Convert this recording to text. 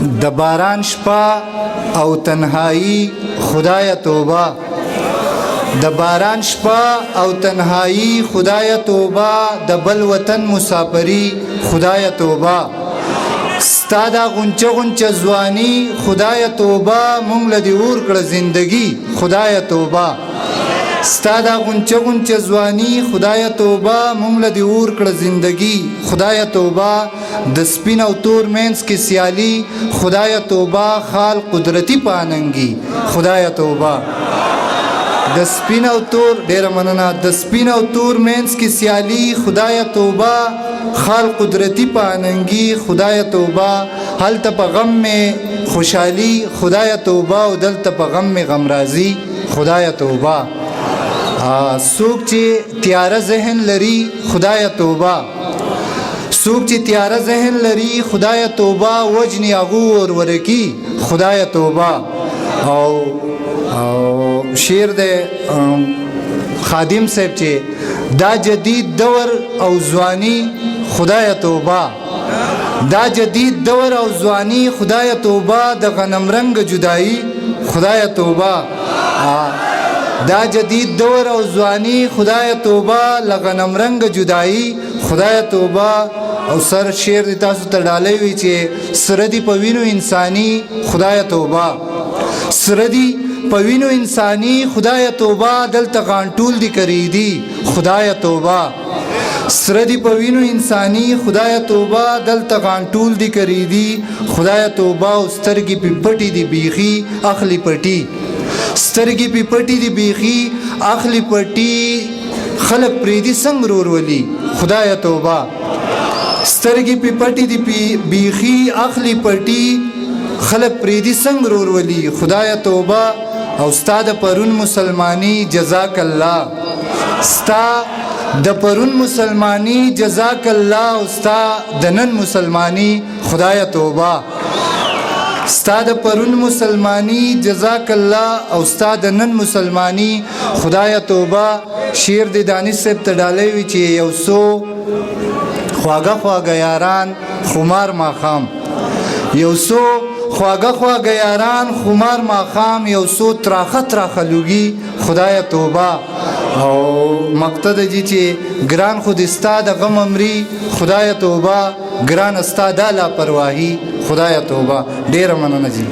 د باران شپه او تنهایی خدای توبه د باران شپه او تنهایی خدای توبه د بل وطن مسافری خدای توبه ستا دا غنچه غنچه ځواني خدای توبه مونږ له دې اور کړه زندگی خدای توبه ستا دا غنچه غنچه ځواني خدای توبه مونږ له دې اور کړه زندگی خدای توبه د سپین او تور مینس کې سیالي خدای توبه خال قدرتی پاننګي خدای توبه د سپین او تور ډیره مننه د سپین او تور مینس کې سیالي خدای توبه خال قدرتی پاننګي خدای توبه هلته په غم می خوشحالي خدای توبه او دلته په غم می غم راضي خدای توبه څوک چې تیاره ذهن لري خدای توبه څوک چې تیاره ذهن لري خدای توبه وجني هغو ورورکی خدای توبه او شعر د خادم صاحب چې دا جدید دور او ځواني خدای توبه دا جدید دور او ځواني خدای توبه د غنم رنگ جدائی خدای توبه دا جدید دور او ځواني خدای توبه لغنم رنگ جدائی خدای توبه او سر شعر دی تاسو ته ډالۍ وي چې سره دی په وینو انساني خدای توبه سره دی په وینو انساني خدای توبه دلته غانټول دی کری دی خدای توبه سره دی په وینو انساني خدای توبه دلته غانټول دی کری دی خدای توبه او سترګې په پټي دی بیخي اخلي پټي سترګې په پټي دی بیخي اخلي پټي خلق پریدي څنګه رورولي خدای توبه سترګې په پټي دی بیخي اخلي پټي خلق پریدي څنګه رورولي خدای توبه او استاد پرون مسلمانی جزاک الله ستا د پرون مسلمانی جزاک الله او ستا د نن مسلمانی خدای توبه ستا د پرون مسلمانی جزاک الله او ستا د نن مسلمانی خدای توبه شعر د دانش صاحب ته ډالۍ وي چې یو څو خواږه خواږه یاران خمار ماښام یو څو خواږه خواږه یاران خمار ماښام یو څو تراخه تراخه لوګي خدای توبه او مقصد دی چې ګران خو دې ستا د غم امري خدای توبه ګران ستا د لاپرواهي خدای توبه ډیره مننه جی